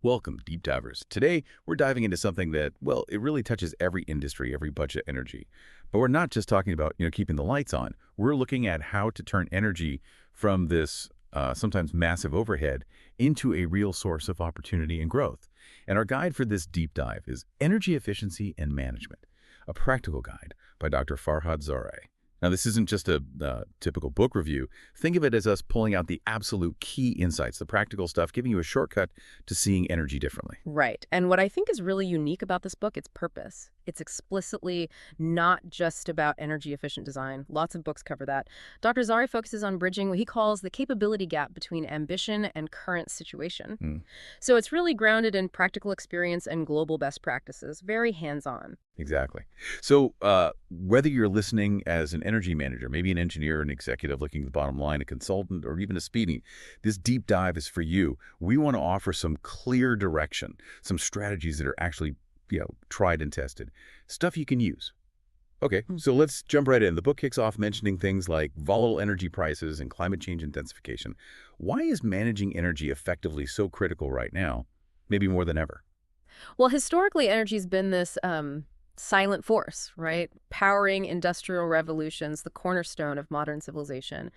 Welcome, deep divers. Today, we're diving into something that, well, it really touches every industry, every budget energy. But we're not just talking about, keeping the lights on. We're looking at how to turn energy from this sometimes massive overhead into a real source of opportunity and growth. And our guide for this deep dive is Energy Efficiency and Management, a practical guide by Dr. Farhad Zarei. Now, this isn't just a typical book review. Think of it as us pulling out the absolute key insights, the practical stuff, giving you a shortcut to seeing energy differently. Right. And what I think is really unique about this book, its purpose. It's explicitly not just about energy efficient design. Lots of books cover that. Dr. Zarei focuses on bridging what he calls the capability gap between ambition and current situation. Hmm. So it's really grounded in practical experience and global best practices, very hands-on. Exactly. So whether you're listening as an energy manager, maybe an engineer, an executive looking at the bottom line, a consultant, or even a speedy, this deep dive is for you. We want to offer some clear direction, some strategies that are actually, tried and tested, stuff you can use. Okay, so let's jump right in. The book kicks off mentioning things like volatile energy prices and climate change intensification. Why is managing energy effectively so critical right now, maybe more than ever? Well, historically, energy's been this silent force, right? Powering industrial revolutions, the cornerstone of modern civilization.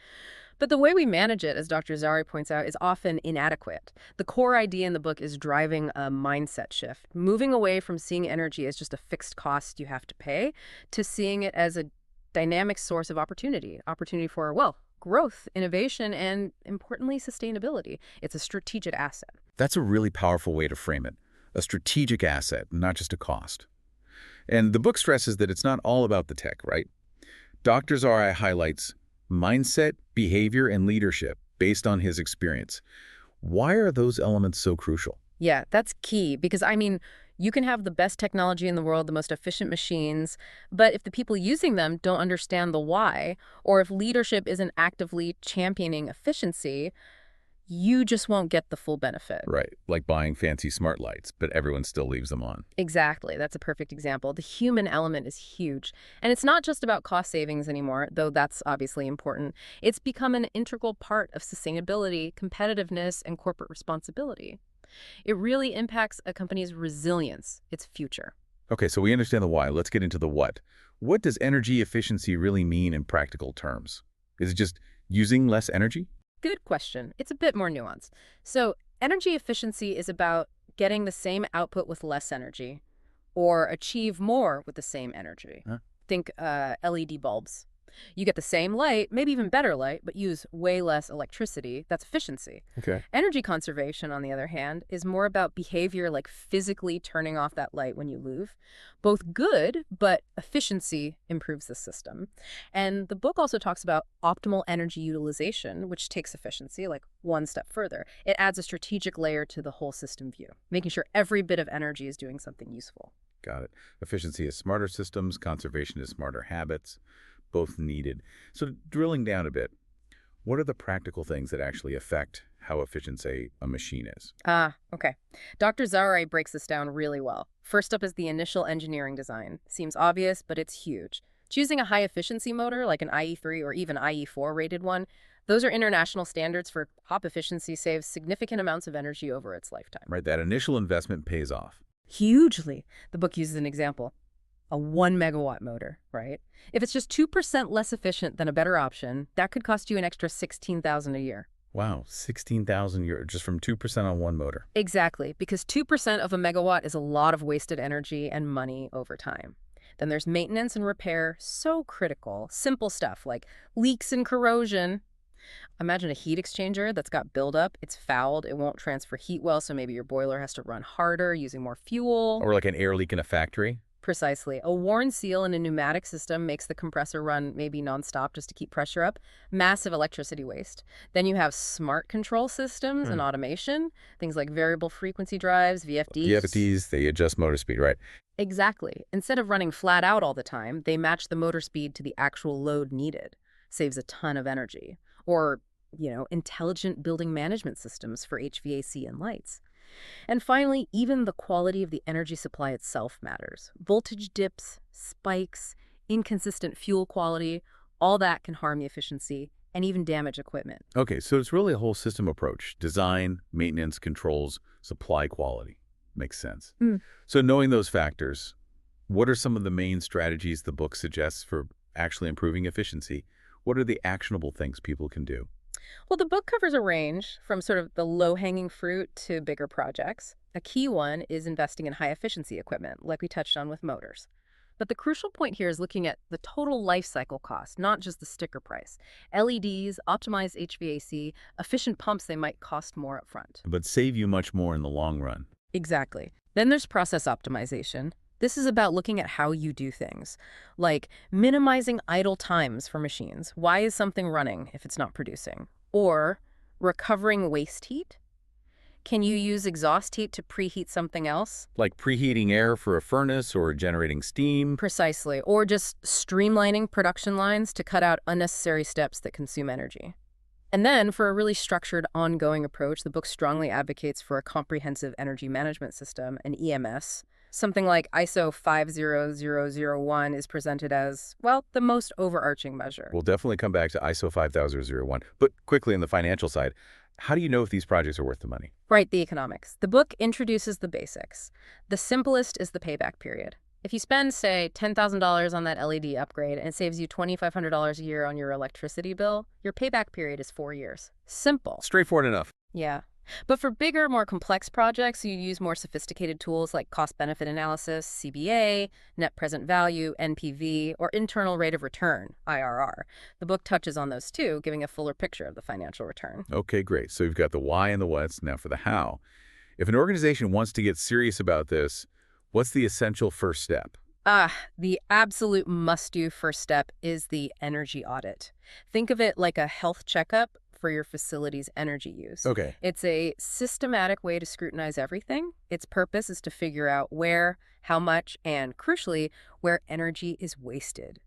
But the way we manage it, as Dr. Zari points out, is often inadequate. The core idea in the book is driving a mindset shift, moving away from seeing energy as just a fixed cost you have to pay to seeing it as a dynamic source of opportunity for, well, growth, innovation, and importantly, sustainability. It's a strategic asset. That's a really powerful way to frame it. A strategic asset, not just a cost. And the book stresses that it's not all about the tech, right? Dr. Zarai highlights mindset, behavior, and leadership based on his experience. Why are those elements so crucial? Yeah, that's key because, you can have the best technology in the world, the most efficient machines, but if the people using them don't understand the why, or if leadership isn't actively championing efficiency, you just won't get the full benefit. Right, like buying fancy smart lights, but everyone still leaves them on. Exactly. That's a perfect example. The human element is huge. And it's not just about cost savings anymore, though that's obviously important. It's become an integral part of sustainability, competitiveness, and corporate responsibility. It really impacts a company's resilience, its future. Okay, so we understand the why. Let's get into the what. What does energy efficiency really mean in practical terms? Is it just using less energy? Good question. It's a bit more nuanced. So, energy efficiency is about getting the same output with less energy or achieve more with the same energy. Huh? Think LED bulbs. You get the same light, maybe even better light, but use way less electricity. That's efficiency. Okay. Energy conservation, on the other hand, is more about behavior like physically turning off that light when you leave. Both good, but efficiency improves the system. And the book also talks about optimal energy utilization, which takes efficiency like one step further. It adds a strategic layer to the whole system view, making sure every bit of energy is doing something useful. Got it. Efficiency is smarter systems, conservation is smarter habits, both needed. So drilling down a bit, what are the practical things that actually affect how efficient, say, a machine is? Okay. Dr. Zarei breaks this down really well. First up is the initial engineering design. Seems obvious, but it's huge. Choosing a high-efficiency motor, like an IE3 or even IE4 rated one, those are international standards for top efficiency saves significant amounts of energy over its lifetime. Right, that initial investment pays off. Hugely. The book uses an example. A 1 megawatt motor, right? If it's just 2% less efficient than a better option, that could cost you an extra $16,000 a year. Wow, 16,000 euros just from 2% on one motor. Exactly, because 2% of a megawatt is a lot of wasted energy and money over time. Then there's maintenance and repair, so critical. Simple stuff like leaks and corrosion. Imagine a heat exchanger that's got buildup, it's fouled, it won't transfer heat well, so maybe your boiler has to run harder using more fuel. Or like an air leak in a factory. Precisely. A worn seal in a pneumatic system makes the compressor run maybe nonstop just to keep pressure up. Massive electricity waste. Then you have smart control systems and automation, things like variable frequency drives, VFDs. VFDs, they adjust motor speed, right? Exactly. Instead of running flat out all the time, they match the motor speed to the actual load needed. Saves a ton of energy. Or, intelligent building management systems for HVAC and lights. And finally, even the quality of the energy supply itself matters. Voltage dips, spikes, inconsistent fuel quality, all that can harm the efficiency and even damage equipment. Okay, so it's really a whole system approach. Design, maintenance, controls, supply quality. Makes sense. Mm. So knowing those factors, what are some of the main strategies the book suggests for actually improving efficiency? What are the actionable things people can do? Well, the book covers a range from sort of the low-hanging fruit to bigger projects. A key one is investing in high-efficiency equipment, like we touched on with motors. But the crucial point here is looking at the total life cycle cost, not just the sticker price. LEDs, optimized HVAC, efficient pumps, they might cost more upfront. But save you much more in the long run. Exactly. Then there's process optimization. This is about looking at how you do things, like minimizing idle times for machines. Why is something running if it's not producing? Or recovering waste heat. Can you use exhaust heat to preheat something else? Like preheating air for a furnace or generating steam. Precisely. Or just streamlining production lines to cut out unnecessary steps that consume energy. And then, for a really structured, ongoing approach, the book strongly advocates for a comprehensive energy management system, an EMS. Something like ISO 50001 is presented as, well, the most overarching measure. We'll definitely come back to ISO 5001. But quickly on the financial side, how do you know if these projects are worth the money? Right, the economics. The book introduces the basics. The simplest is the payback period. If you spend, say, $10,000 on that LED upgrade and it saves you $2,500 a year on your electricity bill, your payback period is 4 years. Simple. Straightforward enough. Yeah. But for bigger, more complex projects, you use more sophisticated tools like cost-benefit analysis, CBA, net present value, NPV, or internal rate of return, IRR. The book touches on those too, giving a fuller picture of the financial return. Okay, great. So you've got the why and the what's. Now for the how. If an organization wants to get serious about this, what's the essential first step? The absolute must-do first step is the energy audit. Think of it like a health checkup for your facility's energy use. Okay. It's a systematic way to scrutinize everything. Its purpose is to figure out where, how much, and crucially, where energy is wasted.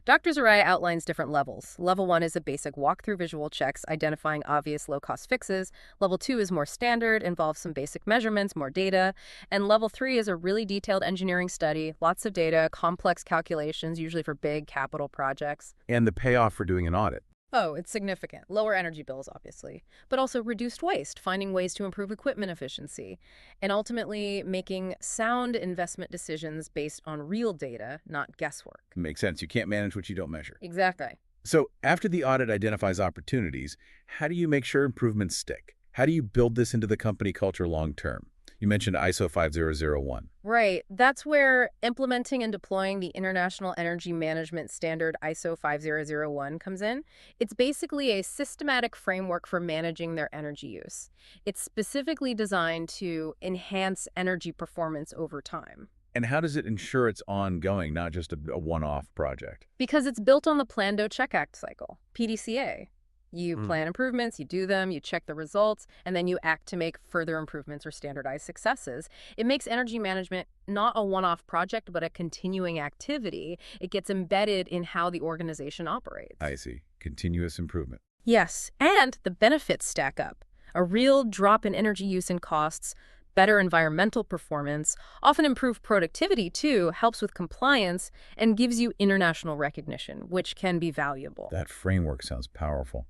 Dr. Zarei outlines different levels. Level 1 is a basic walkthrough visual checks identifying obvious low-cost fixes. Level 2 is more standard, involves some basic measurements, more data. And Level 3 is a really detailed engineering study, lots of data, complex calculations, usually for big capital projects. And the payoff for doing an audit. Oh, it's significant. Lower energy bills, obviously, but also reduced waste, finding ways to improve equipment efficiency, and ultimately making sound investment decisions based on real data, not guesswork. Makes sense. You can't manage what you don't measure. Exactly. So after the audit identifies opportunities, how do you make sure improvements stick? How do you build this into the company culture long term? You mentioned ISO 5001. Right. That's where implementing and deploying the International Energy Management Standard ISO 5001 comes in. It's basically a systematic framework for managing their energy use. It's specifically designed to enhance energy performance over time. And how does it ensure it's ongoing, not just a one-off project? Because it's built on the Plan, Do, Check, Act cycle, PDCA. You plan improvements, you do them, you check the results, and then you act to make further improvements or standardize successes. It makes energy management not a one-off project, but a continuing activity. It gets embedded in how the organization operates. I see. Continuous improvement. Yes, and the benefits stack up. A real drop in energy use and costs, better environmental performance, often improved productivity too, helps with compliance, and gives you international recognition, which can be valuable. That framework sounds powerful.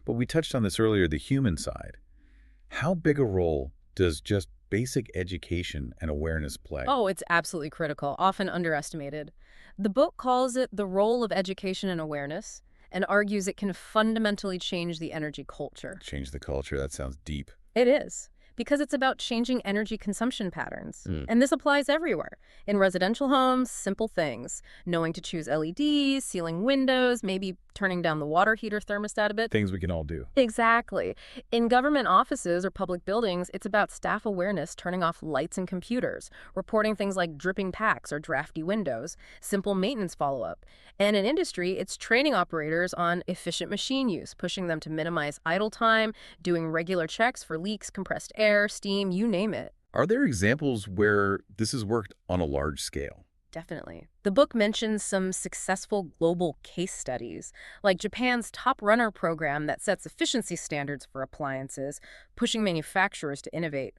But we touched on this earlier, the human side. How big a role does just basic education and awareness play? Oh, it's absolutely critical, often underestimated. The book calls it the role of education and awareness and argues it can fundamentally change the energy culture. Change the culture. That sounds deep. It is, because it's about changing energy consumption patterns. And this applies everywhere. In residential homes, simple things. Knowing to choose LEDs, sealing windows, maybe turning down the water heater thermostat a bit. Things we can all do. Exactly. In government offices or public buildings, it's about staff awareness, turning off lights and computers, reporting things like dripping packs or drafty windows, simple maintenance follow-up. And in industry, it's training operators on efficient machine use, pushing them to minimize idle time, doing regular checks for leaks, compressed air, steam, you name it. Are there examples where this has worked on a large scale? Definitely. The book mentions some successful global case studies, like Japan's Top Runner program that sets efficiency standards for appliances, pushing manufacturers to innovate,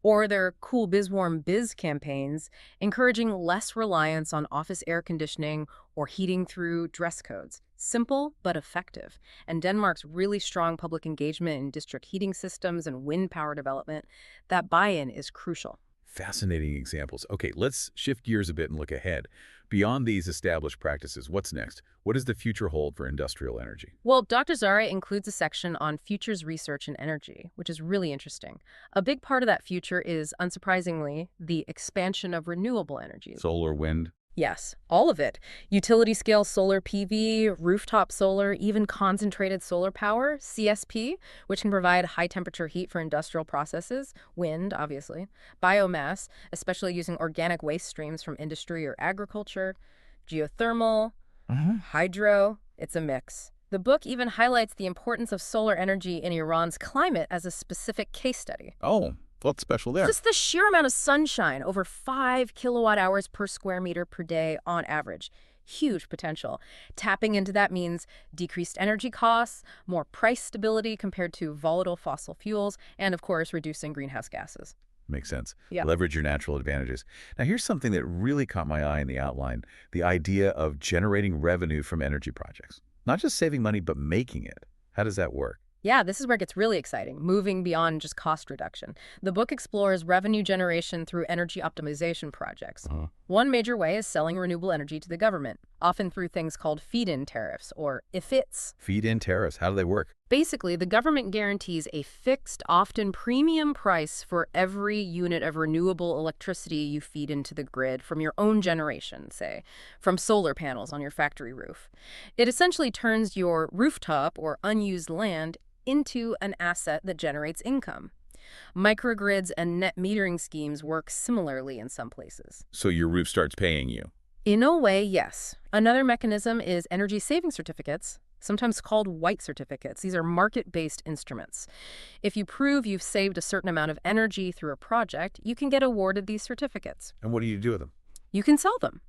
or their Cool Biz Warm Biz campaigns, encouraging less reliance on office air conditioning or heating through dress codes. Simple but effective. And Denmark's really strong public engagement in district heating systems and wind power development, that buy-in is crucial. Fascinating examples. Okay, let's shift gears a bit and look ahead. Beyond these established practices, what's next? What does the future hold for industrial energy? Well, Dr. Zarei includes a section on futures research in energy, which is really interesting. A big part of that future is, unsurprisingly, the expansion of renewable energies. Solar, wind? Yes, all of it. Utility-scale solar PV, rooftop solar, even concentrated solar power, CSP, which can provide high-temperature heat for industrial processes, wind, obviously, biomass, especially using organic waste streams from industry or agriculture, geothermal, hydro, it's a mix. The book even highlights the importance of solar energy in Iran's climate as a specific case study. Oh, what's special there? Just the sheer amount of sunshine, over 5 kilowatt hours per square meter per day on average. Huge potential. Tapping into that means decreased energy costs, more price stability compared to volatile fossil fuels, and of course, reducing greenhouse gases. Makes sense. Yeah. Leverage your natural advantages. Now, here's something that really caught my eye in the outline, the idea of generating revenue from energy projects. Not just saving money, but making it. How does that work? Yeah, this is where it gets really exciting, moving beyond just cost reduction. The book explores revenue generation through energy optimization projects. One major way is selling renewable energy to the government, often through things called feed-in tariffs, or IFITs. Feed-in tariffs, how do they work? Basically, the government guarantees a fixed, often premium price for every unit of renewable electricity you feed into the grid from your own generation, say, from solar panels on your factory roof. It essentially turns your rooftop or unused land into an asset that generates income. Microgrids and net metering schemes work similarly in some places. So your roof starts paying you. In a way, yes. Another mechanism is energy saving certificates, sometimes called white certificates. These are market-based instruments. If you prove you've saved a certain amount of energy through a project, you can get awarded these certificates. And what do you do with them? You can sell them,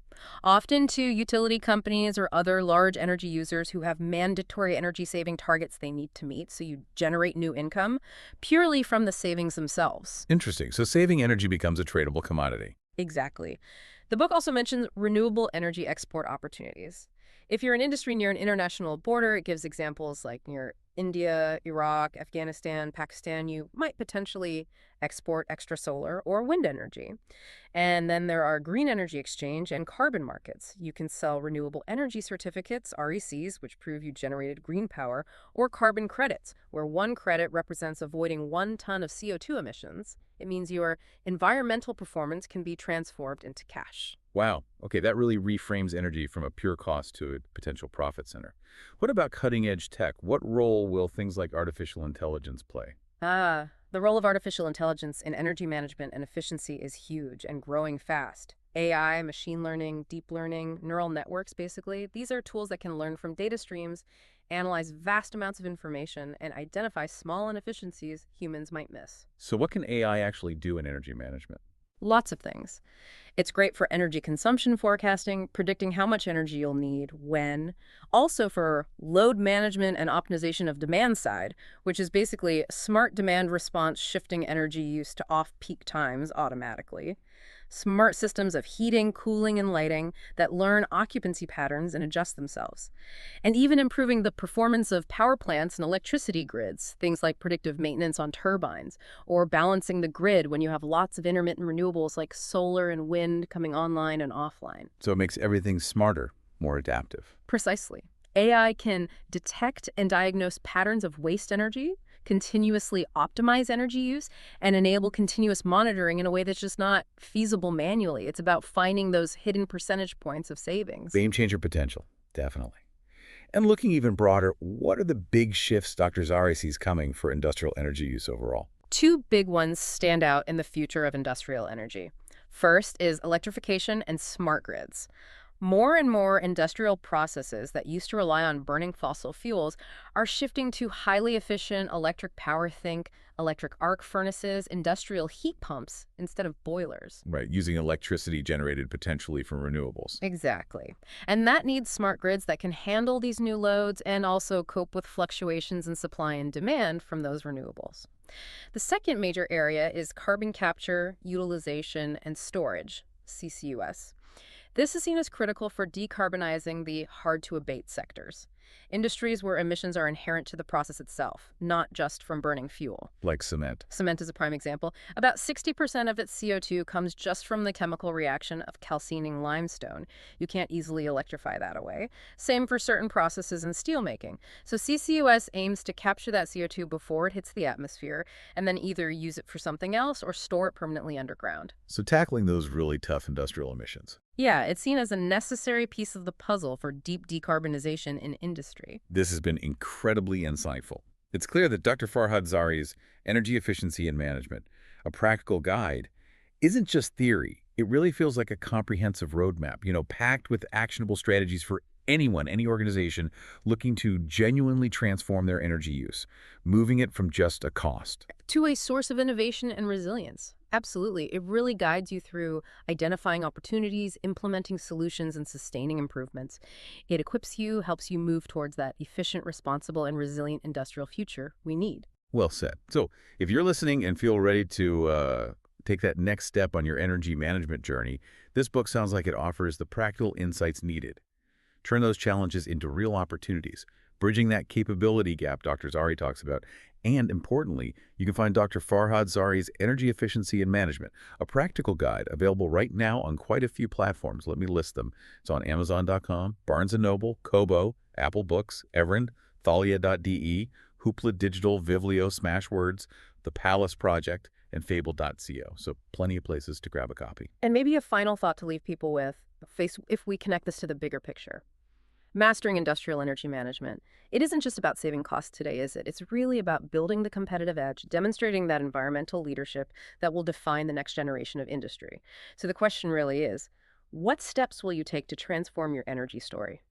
often to utility companies or other large energy users who have mandatory energy-saving targets they need to meet, so you generate new income purely from the savings themselves. Interesting. So saving energy becomes a tradable commodity. Exactly. The book also mentions renewable energy export opportunities. If you're an industry near an international border, it gives examples like near India, Iraq, Afghanistan, Pakistan, you might potentially export extra solar or wind energy. And then there are green energy exchange and carbon markets. You can sell renewable energy certificates, RECs, which prove you generated green power, or carbon credits, where one credit represents avoiding 1 ton of CO2 emissions. It means your environmental performance can be transformed into cash. Wow. Okay, that really reframes energy from a pure cost to a potential profit center. What about cutting-edge tech? What role will things like artificial intelligence play? The role of artificial intelligence in energy management and efficiency is huge and growing fast. AI, machine learning, deep learning, neural networks, basically, these are tools that can learn from data streams, analyze vast amounts of information, and identify small inefficiencies humans might miss. So what can AI actually do in energy management? Lots of things. It's great for energy consumption forecasting, predicting how much energy you'll need, when. Also for load management and optimization of demand side, which is basically smart demand response shifting energy use to off-peak times automatically. Smart systems of heating, cooling, and lighting that learn occupancy patterns and adjust themselves. And even improving the performance of power plants and electricity grids, things like predictive maintenance on turbines, or balancing the grid when you have lots of intermittent renewables like solar and wind coming online and offline. So it makes everything smarter, more adaptive. Precisely. AI can detect and diagnose patterns of waste energy, continuously optimize energy use, and enable continuous monitoring in a way that's just not feasible manually. It's about finding those hidden percentage points of savings. Game changer potential, definitely. And looking even broader, what are the big shifts Dr. Zarei sees coming for industrial energy use overall? 2 big ones stand out in the future of industrial energy. First is electrification and smart grids. More and more industrial processes that used to rely on burning fossil fuels are shifting to highly efficient electric power, think electric arc furnaces, industrial heat pumps instead of boilers. Right, using electricity generated potentially from renewables. Exactly. And that needs smart grids that can handle these new loads and also cope with fluctuations in supply and demand from those renewables. The second major area is carbon capture, utilization, and storage, CCUS. This is seen as critical for decarbonizing the hard-to-abate sectors, industries where emissions are inherent to the process itself, not just from burning fuel. Like cement. Cement is a prime example. About 60% of its CO2 comes just from the chemical reaction of calcining limestone. You can't easily electrify that away. Same for certain processes in steelmaking. So CCUS aims to capture that CO2 before it hits the atmosphere and then either use it for something else or store it permanently underground. So tackling those really tough industrial emissions. Yeah, it's seen as a necessary piece of the puzzle for deep decarbonization in industry. This has been incredibly insightful. It's clear that Dr. Farhad Zarei's Energy Efficiency and Management, a practical guide, isn't just theory. It really feels like a comprehensive roadmap, packed with actionable strategies for anyone, any organization looking to genuinely transform their energy use, moving it from just a cost. To a source of innovation and resilience. Absolutely. It really guides you through identifying opportunities, implementing solutions, and sustaining improvements. It equips you, helps you move towards that efficient, responsible, and resilient industrial future we need. Well said. So if you're listening and feel ready to take that next step on your energy management journey, this book sounds like it offers the practical insights needed. Turn those challenges into real opportunities, bridging that capability gap Dr. Zarei talks about. And importantly, you can find Dr. Farhad Zarei's Energy Efficiency and Management, a practical guide available right now on quite a few platforms. Let me list them. It's on Amazon.com, Barnes & Noble, Kobo, Apple Books, Everend, Thalia.de, Hoopla Digital, Vivlio, Smashwords, The Palace Project, and Fable.co. So plenty of places to grab a copy. And maybe a final thought to leave people with, if we connect this to the bigger picture. Mastering industrial energy management. It isn't just about saving costs today, is it? It's really about building the competitive edge, demonstrating that environmental leadership that will define the next generation of industry. So the question really is, what steps will you take to transform your energy story?